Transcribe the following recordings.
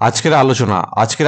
আজকের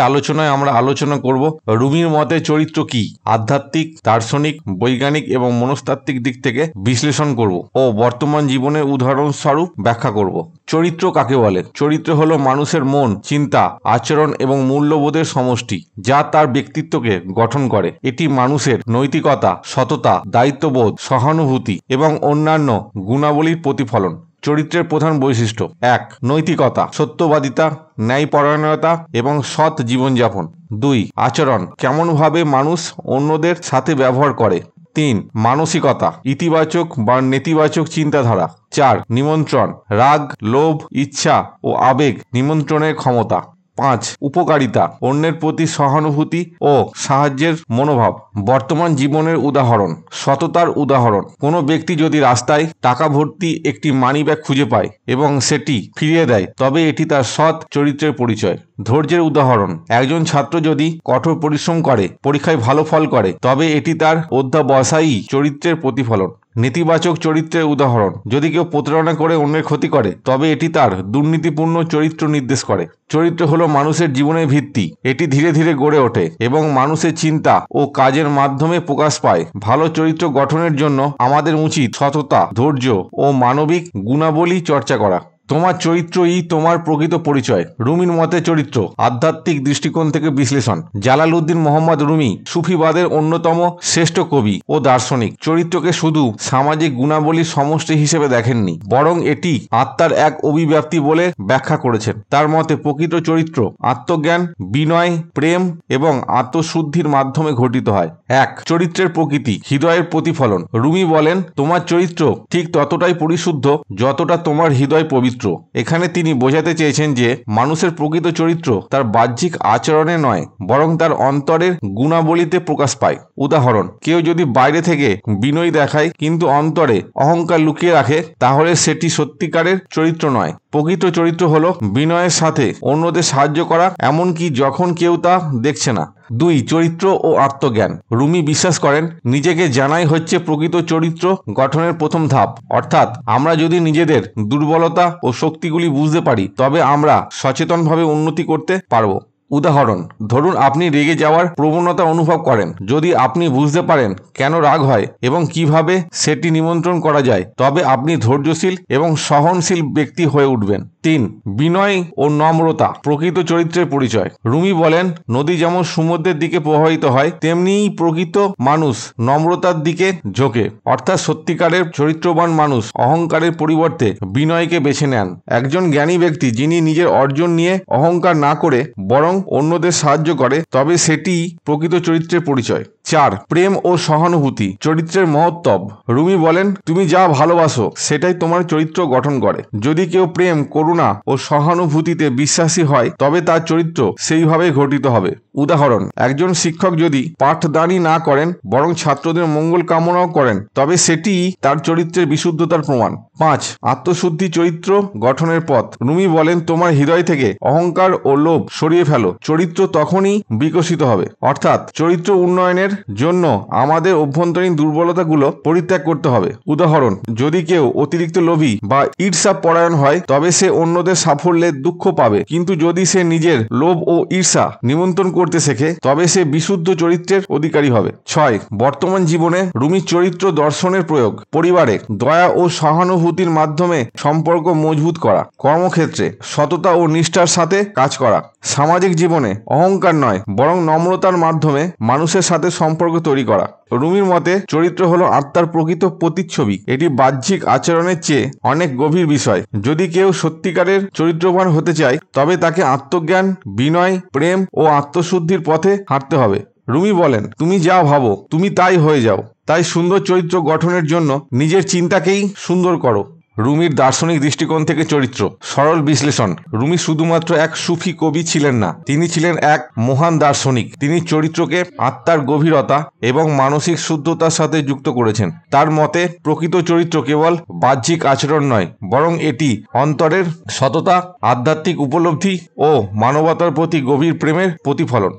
আলোচনায় আমরা আলোচনা করব রুমির মতে চরিত্র কি, আধ্যাত্মিক, দার্শনিক, বৈজ্ঞানিক এবং মনস্তাত্ত্বিক দিক থেকে বিশ্লেষণ করব ও বর্তমান জীবনের উদাহরণস্বরূপ ব্যাখ্যা করব। চরিত্র কাকে বলে? চরিত্র হলো মানুষের মন, চিন্তা, আচরণ এবং মূল্যবোধের সমষ্টি, যা তার ব্যক্তিত্বকে গঠন করে। এটি মানুষের নৈতিকতা, সততা, দায়িত্ববোধ, সহানুভূতি এবং অন্যান্য গুণাবলীর প্রতিফলন। চরিত্রের প্রধান বৈশিষ্ট্য: ১. নৈতিকতা, সত্যবাদিতা, ন্যায়পরায়ণতা এবং সৎ জীবনযাপন। ২. আচরণ, কেমনভাবে মানুষ অন্যদের সাথে ব্যবহার করে। ৩. মানসিকতা, ইতিবাচক বা নেতিবাচক চিন্তাধারা। ৪. নিমন্ত্রণ, রাগ, লোভ, ইচ্ছা ও আবেগ নিমন্ত্রণের ক্ষমতা। ৫. উপকারিতা, অন্যের প্রতি সহানুভূতি ও সাহায্যের মনোভাব। বর্তমান জীবনের উদাহরণ: সততার উদাহরণ: কোনো ব্যক্তি যদি রাস্তায় টাকা ভর্তি একটি মানিব্যাগ খুঁজে পায় এবং সেটি ফিরিয়ে দেয়, তবে এটি তার সৎ চরিত্রের পরিচয়। ধৈর্যের উদাহরণ: একজন ছাত্র যদি কঠোর পরিশ্রম করে পরীক্ষায় ভালো ফল করে, তবে এটি তার অধ্যবসায়ী চরিত্রের প্রতিফলন। নেতিবাচক চরিত্রের উদাহরণ: যদি কেউ প্রতারণা করে অন্যের ক্ষতি করে, তবে এটি তার দুর্নীতিপূর্ণ চরিত্র নির্দেশ করে। চরিত্র হলো মানুষের জীবনের ভিত্তি। এটি ধীরে ধীরে গড়ে ওঠে এবং মানুষের চিন্তা ও কাজের মাধ্যমে প্রকাশ পায়। ভালো চরিত্র গঠনের জন্য আমাদের উচিত সততা, ধৈর্য ও মানবিক গুণাবলী চর্চা করা। তোমার চরিত্রই তোমার প্রকৃত পরিচয়। রুমির মতে চরিত্র আধ্যাত্মিক দৃষ্টিকোণ থেকে বিশ্লেষণ: জালালউদ্দিন মোহাম্মদ রুমি সুফিবাদের অন্যতম শ্রেষ্ঠ কবি ও দার্শনিক। চরিত্রকে শুধু সামাজিক গুণাবলীর সমষ্টি হিসেবে দেখেননি, বরং এটি আত্মার এক অভিব্যক্তি বলে ব্যাখ্যা করেছেন। তার মতে প্রকৃত চরিত্র আত্মজ্ঞান, বিনয়, প্রেম এবং আত্মশুদ্ধির মাধ্যমে গঠিত হয়। ১. চরিত্রের প্রকৃতি, হৃদয়ের প্রতিফলন: রুমি বলেন, তোমার চরিত্র ঠিক ততটাই পরিশুদ্ধ যতটা তোমার হৃদয় পবিত্র। এখানে তিনি বোঝাতে চেয়েছেন যে মানুষের প্রকৃত চরিত্র তার বাহ্যিক আচরণে নয়, বরং তার অন্তরের গুণাবলীতে প্রকাশ পায়। উদাহরণ: কেউ যদি বাইরে থেকে বিনয়ী দেখায় কিন্তু অন্তরে অহংকার লুকিয়ে রাখে, তাহলে সেটি সত্যিকারের চরিত্র নয়। প্রকৃত চরিত্র হলো বিনয়ের সাথে অন্যদের সাহায্য করা, এমনকি যখন কেউ তা দেখছে না। ২. চরিত্র ও আত্মজ্ঞান: রুমি বিশ্বাস করেন, নিজেকে জানাই হচ্ছে প্রকৃত চরিত্র গঠনের প্রথম ধাপ। অর্থাৎ আমরা যদি নিজেদের দুর্বলতা ও শক্তিগুলি বুঝতে পারি, তবে আমরা সচেতনভাবে উন্নতি করতে পারব। উদাহরণ: ধরুন আপনি রেগে যাওয়ার প্রবণতা অনুভব করেন। যদি আপনি বুঝতে পারেন কেন রাগ হয় এবং কিভাবে সেটি নিয়ন্ত্রণ করা যায়, তবে আপনি ধৈর্যশীল এবং সহনশীল ব্যক্তি হয়ে উঠবেন। ৩. বিনয় ও নম্রতা, প্রকৃত চরিত্রের পরিচয়: রুমি বলেন, নদী যেমন সমুদ্রের দিকে প্রবাহিত হয়, তেমনিই প্রকৃত মানুষ নম্রতার দিকে ঝোঁকে। অর্থাৎ সত্যিকারের চরিত্রবান মানুষ অহংকারের পরিবর্তে বিনয়কে বেছে নেন। একজন জ্ঞানী ব্যক্তি যিনি নিজের অর্জন নিয়ে অহংকার না করে বরং অন্যদের সাহায্য করে, তবে সেটিই প্রকৃত চরিত্রের পরিচয়। ৪. প্রেম ও সহানুভূতি, চরিত্রের মহত্ত্ব: রুমি বলেন, তুমি যা ভালোবাসো সেটাই তোমার চরিত্র গঠন করে। যদি কেউ প্রেম, করুণা ও সহানুভূতিতে বিশ্বাসী হয়, তবে তার চরিত্র সেইভাবে গঠিত হবে। উদাহরণ: একজন শিক্ষক যদি পাঠদানই না করেন বরং ছাত্রদের মঙ্গল কামনাও করেন, তবে সেটিই তার চরিত্রের বিশুদ্ধতার প্রমাণ। ৫. আত্মশুদ্ধি চরিত্র গঠনের পথ: রুমি বলেন, তোমার হৃদয় থেকে অহংকার ও লোভ সরিয়ে ফেলো, চরিত্র তখনই বিকশিত হবে। অর্থাৎ চরিত্র উন্নয়নের জন্য আমাদের অভ্যন্তরীণ দুর্বলতাগুলো পরিত্যাগ করতে হবে। উদাহরণ: যদি কেউ অতিরিক্ত লোভী বা ঈর্ষাপরায়ণ হয়, তবে সে অন্যদের সাফল্যে দুঃখ পাবে, কিন্তু যদি সে নিজের লোভ ও ঈর্ষা নিমন্ত্রণ করতে শেখে, তবে সে বিশুদ্ধ চরিত্রের অধিকারী হবে। ৬. বর্তমান জীবনে রুমির চরিত্র দর্শনের প্রয়োগ: পরিবারে দয়া ও সহানুভূতির মাধ্যমে সম্পর্ক মজবুত করা, কর্মক্ষেত্রে সততা ও নিষ্ঠার সাথে কাজ করা, সামাজিক জীবনে অহংকার নয় বরং নম্রতার মাধ্যমে মানুষের সাথে সম্পর্ক তৈরি করা। রুমির মতে চরিত্র হলো আত্মার প্রকৃত প্রতিচ্ছবি। এটি বাহ্যিক আচরণের চেয়ে অনেক গভীর বিষয়। যদি কেউ সত্যিকারের চরিত্রবান হতে চায়, তবে তাকে আত্মজ্ঞান, বিনয়, প্রেম ও আত্মশুদ্ধির পথে হাঁটতে হবে। রুমি বলেন, তুমি যা ভাবো তুমি তাই হয়ে যাও। তাই সুন্দর চরিত্র গঠনের জন্য নিজের চিন্তাকেই সুন্দর করো। রুমির দার্শনিক দৃষ্টিকোণ থেকে চরিত্র সরল বিশ্লেষণ: রুমি শুধুমাত্র এক সুফি কবি ছিলেন না, তিনি ছিলেন এক মহান দার্শনিক। তিনি চরিত্রকে আত্মার গভীরতা এবং মানসিক শুদ্ধতার সাথে যুক্ত করেছেন। তার মতে প্রকৃত চরিত্র কেবল বাহ্যিক আচরণ নয়, বরং এটি অন্তরের সততা, আধ্যাত্মিক উপলব্ধি ও মানবতার প্রতি গভীর প্রেমের প্রতিফলন।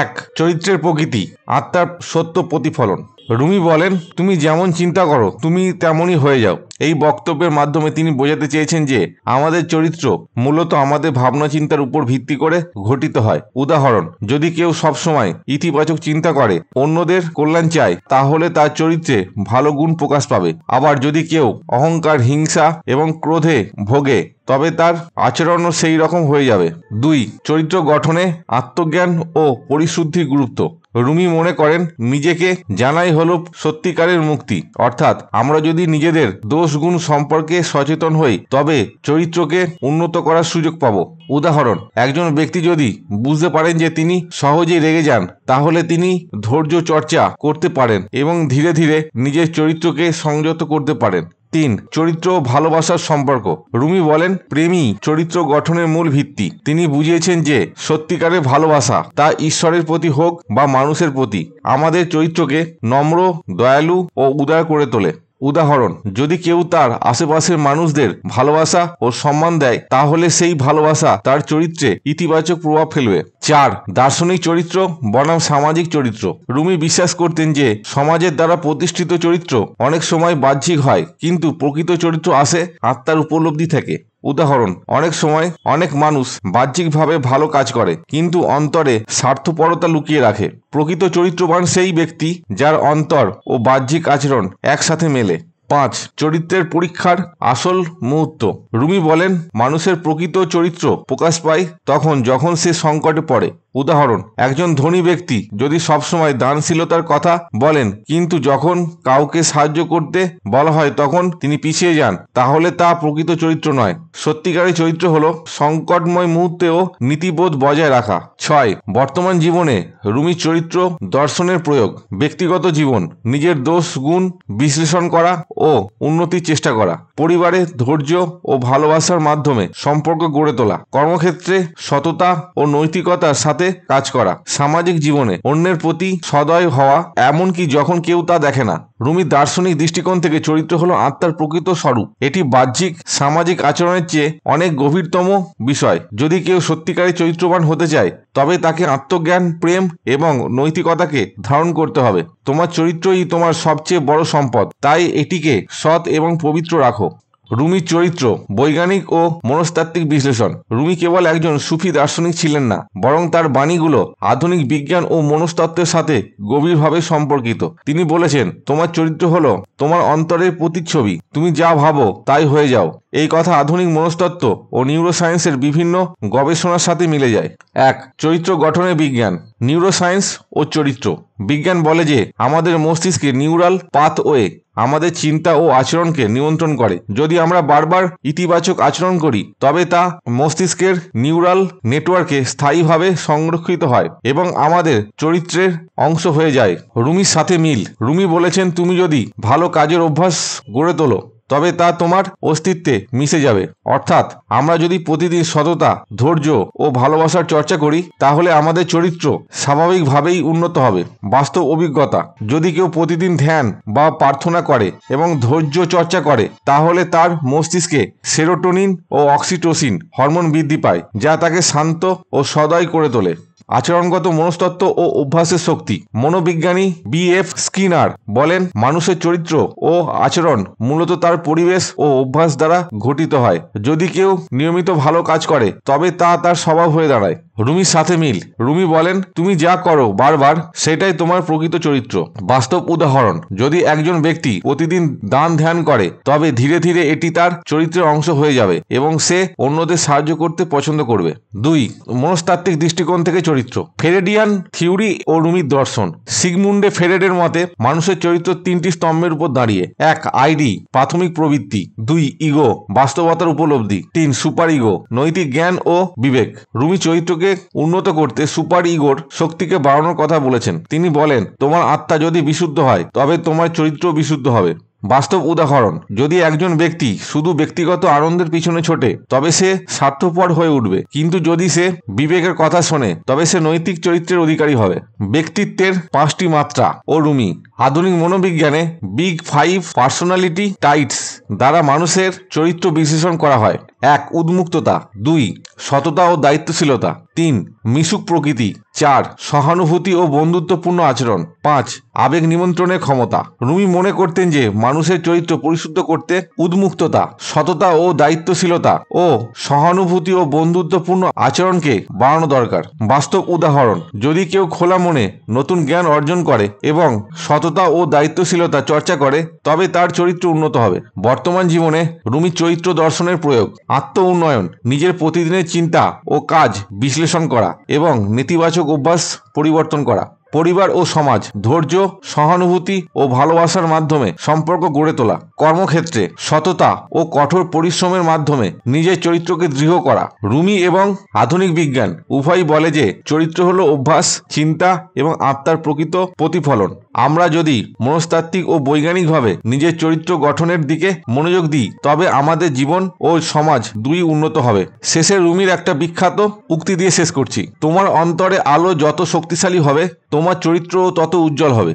১. চরিত্রের প্রকৃতি, আত্মার সত্য প্রতিফলন: রুমি বলেন, তুমি যেমন চিন্তা করো তুমি তেমনই হয়ে যাও। এই বক্তব্যের মাধ্যমে তিনি বোঝাতে চেয়েছেন যে আমাদের চরিত্র মূলত আমাদের ভাবনা চিন্তার উপর ভিত্তি করে গঠিত হয়। উদাহরণ, যদি কেউ সবসময় ইতিবাচক চিন্তা করে, অন্যদের কল্যাণ চায়, তাহলে তার চরিত্রে ভালো গুণ প্রকাশ পাবে। আবার যদি কেউ অহংকার, হিংসা এবং ক্রোধে ভোগে, তবে তার আচরণও সেই রকম হয়ে যাবে। 2. চরিত্র গঠনে আত্মজ্ঞান ও পরিশুদ্ধির গুরুত্ব। রুমি মনে করেন, নিজেকে জানাই হলো সত্যিকারের মুক্তি। অর্থাৎ আমরা যদি নিজেদের দোষ গুণ সম্পর্কে সচেতন হই, তবে চরিত্রকে উন্নত করার সুযোগ পাব। উদাহরণ, একজন ব্যক্তি যদি বুঝতে পারেন যে তিনি সহজেই রেগে যান, তাহলে তিনি ধৈর্য চর্চা করতে পারেন এবং ধীরে ধীরে নিজের চরিত্রকে সংযত করতে পারেন। 3. চরিত্র ও ভালোবাসার সম্পর্ক। রুমি বলেন, প্রেমই চরিত্র গঠনের মূল ভিত্তি। তিনি বুঝিয়েছেন যে সত্যিকারের ভালোবাসা, তা ঈশ্বরের প্রতি হোক বা মানুষের প্রতি, আমাদের চরিত্রকে নম্র, দয়ালু ও উদার করে তোলে। উদাহরণ, যদি কেউ তার আশেপাশের মানুষদের ভালোবাসা ও সম্মান দেয়, তাহলে সেই ভালোবাসা তার চরিত্রে ইতিবাচক প্রভাব ফেলবে। 4. দার্শনিক চরিত্র বনাম সামাজিক চরিত্র। রুমি বিশ্বাস করতেন যে সমাজের দ্বারা প্রতিষ্ঠিত চরিত্র অনেক সময় বাহ্যিক হয়, কিন্তু প্রকৃত চরিত্র আসে আত্মার উপলব্ধি থেকে। উদাহরণ, অনেক সময় অনেক মানুষ বাহ্যিকভাবে ভালো কাজ করে, কিন্তু অন্তরে স্বার্থপরতা লুকিয়ে রাখে। প্রকৃত চরিত্রবান সেই ব্যক্তি যার অন্তর ও বাহ্যিক আচরণ একসাথে মেলে। 5. চরিত্রের পরীক্ষার আসল মুহূর্ত। রুমি বলেন, মানুষের প্রকৃত চরিত্র প্রকাশ পায় তখন যখন সে সংকটে পড়ে। উদাহরণ, একজন ধনী ব্যক্তি যদি সবসময় দানশীলতার কথা বলেন, কিন্তু যখন কাউকে সাহায্য করতে বলা হয় তখন তিনি পিছিয়ে যান, তাহলে তা প্রকৃত চরিত্র নয়। সত্যিকারের চরিত্র হলো সংকটময় মুহূর্তেও নীতিবোধ বজায় রাখা। 6. বর্তমান জীবনে রুমি চরিত্র দর্শনের প্রয়োগ। ব্যক্তিগত জীবন, নিজের দোষ গুণ বিশ্লেষণ করা ও উন্নতির চেষ্টা করা। পরিবারে ধৈর্য ও ভালোবাসার মাধ্যমে সম্পর্ক গড়ে তোলা। কর্মক্ষেত্রে সততা ও নৈতিকতার সাথে কাজ করা। সামাজিক জীবনে অন্যের প্রতি সদয় হওয়া, এমনকি যখন কেউ তা দেখে না। রুমির দার্শনিক দৃষ্টিকোণ থেকে চরিত্র হলো আত্মার প্রকৃত স্বরূপ। এটি বাহ্যিক সামাজিক আচরণের চেয়ে অনেক গভীরতম বিষয়। যদি কেউ সত্যিকারের চরিত্রবান হতে চায়, তবে তাকে আত্মজ্ঞান, প্রেম এবং নৈতিকতাকে ধারণ করতে হবে। তোমার চরিত্রই তোমার সবচেয়ে বড় সম্পদ, তাই এটিকে সৎ এবং পবিত্র রাখো। রুমির চরিত্র বৈজ্ঞানিক ও মনস্তাত্ত্বিক বিশ্লেষণ। রুমি কেবল একজন সুফি দার্শনিক ছিলেন না, বরং তার বাণীগুলো আধুনিক বিজ্ঞান ও মনস্তত্ত্বের সাথে গভীরভাবে সম্পর্কিত। তিনি বলেছেন, তোমার চরিত্র হলো তোমার অন্তরের প্রতিচ্ছবি, তুমি যা ভাবো তাই হয়ে যাও। এই কথা আধুনিক মনস্তত্ত্ব ও নিউরোসায়েন্সের বিভিন্ন গবেষণার সাথে মিলে যায়। 1. চরিত্র গঠনের বিজ্ঞান। নিউরোসায়েন্স ও চরিত্র বিজ্ঞান বলে যে আমাদের মস্তিষ্কে নিউরাল পাথওয়ে আমাদের চিন্তা ও আচরণকে নিয়ন্ত্রণ করে। যদি আমরা বারবার ইতিবাচক আচরণ করি, তবে তা মস্তিষ্কের নিউরাল নেটওয়ার্কে স্থায়ীভাবে সংরক্ষিত হয় এবং আমাদের চরিত্রের অংশ হয়ে যায়। রুমির সাথে মিল। রুমি বলেছেন, তুমি যদি ভালো কাজের অভ্যাস গড়ে তোলো, তবে তা তোমার অস্তিত্বে মিশে যাবে। অর্থাৎ আমরা যদি প্রতিদিন সততা, ধৈর্য ও ভালোবাসার চর্চা করি, তাহলে আমাদের চরিত্র স্বাভাবিকভাবেই উন্নত হবে। বাস্তব অভিজ্ঞতা, যদি কেউ প্রতিদিন ধ্যান বা প্রার্থনা করে এবং ধৈর্য চর্চা করে, তাহলে তার মস্তিষ্কে সেরোটোনিন ও অক্সিটোসিন হরমোন বৃদ্ধি পায়, যা তাকে শান্ত ও সদয় করে তোলে। আচরণগত মনস্তত্ত্ব ও অভ্যাসের শক্তি। মনোবিজ্ঞানী B.F. স্কিনার বলেন, মানুষের চরিত্র ও আচরণ মূলত তার পরিবেশ ও অভ্যাস দ্বারা গঠিত হয়। যদি কেউ নিয়মিত ভালো কাজ করে, তবে তা তার স্বভাব হয়ে দাঁড়ায়। রুমির সাথে মিল। রুমি বলেন, তুমি যা করো বারবার, সেটাই তোমার প্রকৃত চরিত্র। বাস্তব উদাহরণ, যদি একজন ব্যক্তি প্রতিদিন দান ধ্যান করে, তবে ধীরে ধীরে এটি তার চরিত্রের অংশ হয়ে যাবে এবং সে অন্যদের সাহায্য করতে পছন্দ করবে। 2. মনস্তাত্ত্বিক দৃষ্টিকোণ থেকে চরিত্র। ফেরেডিয়ান থিওরি ও রুমির দর্শন। সিগমুন্ডে ফেরেডের মতে মানুষের চরিত্র 3টি স্তম্ভের উপর দাঁড়িয়ে। 1. আইডি, প্রাথমিক প্রবৃত্তি। 2. ইগো, বাস্তবতার উপলব্ধি। 3. সুপার ইগো, নৈতিক জ্ঞান ও বিবেক। রুমি চরিত্রকে উন্নত করতে সুপার ইগোর শক্তিকে বাড়ানোর কথা বলেছেন। তিনি বলেন, তোমার আত্মা যদি বিশুদ্ধ হয়, তবে তোমার চরিত্র বিশুদ্ধ হবে। বাস্তব উদাহরণ, যদি একজন ব্যক্তি শুধু ব্যক্তিগত আনন্দের পিছনে ছোটে, তবে সে স্বার্থপর হয়ে উঠবে, কিন্তু যদি সে বিবেকের কথা শোনে, তবে সে নৈতিক চরিত্রের অধিকারী হবে। ব্যক্তিত্বের 5টি মাত্রা ও রুমি। আধুনিক মনোবিজ্ঞানে বিগ 5 পার্সোনালিটি টাইপস দ্বারা মানুষের চরিত্র বিশ্লেষণ করা হয়। 1. উন্মুক্ততা। 2. সততা ও দায়িত্বশীলতা। 3. মিশুক প্রকৃতি। 4. সহানুভূতি ও বন্ধুত্বপূর্ণ আচরণ। 5. আবেগ নিমন্ত্রণের ক্ষমতা। রুমি মনে করতেন যে মানুষের চরিত্র পরিশুদ্ধ করতে উন্মুক্ততা, সততা ও দায়িত্বশীলতা ও সহানুভূতি ও বন্ধুত্বপূর্ণ আচরণকে বাড়ানো দরকার। বাস্তব উদাহরণ: যদি কেউ খোলা মনে নতুন জ্ঞান অর্জন করে এবং সততা ও দায়িত্বশীলতা চর্চা করে, তবে তার চরিত্র উন্নত হবে। বর্তমান জীবনে রুমির চরিত্র দর্শনের প্রয়োগ: আত্ম উন্নয়ন, নিজের প্রতিদিনের চিন্তা ও কাজ বিশ্লেষণ করা এবং নেতিবাচক অভ্যাস পরিবর্তন করা। পরিবার ও সমাজ: ধৈর্য, সহানুভূতি ও ভালোবাসার মাধ্যমে সম্পর্ক গড়ে তোলা। কর্মক্ষেত্রে সততা ও কঠোর পরিশ্রমের মাধ্যমে নিজের চরিত্রকে দৃঢ় করা। রুমি এবং আধুনিক বিজ্ঞান উভয়ই বলে যে চরিত্র হলো অভ্যাস, চিন্তা এবং আত্মার প্রকৃত প্রতিফলন। আমরা যদি মনস্তাত্ত্বিক ও বৈজ্ঞানিকভাবে নিজের চরিত্র গঠনের দিকে মনোযোগ দিই, তবে আমাদের জীবন ও সমাজ দুই উন্নত হবে। শেষে রুমির একটা বিখ্যাত উক্তি দিয়ে শেষ করছি: তোমার অন্তরে আলো যত শক্তিশালী হবে, তোমার চরিত্রও তত উজ্জ্বল হবে।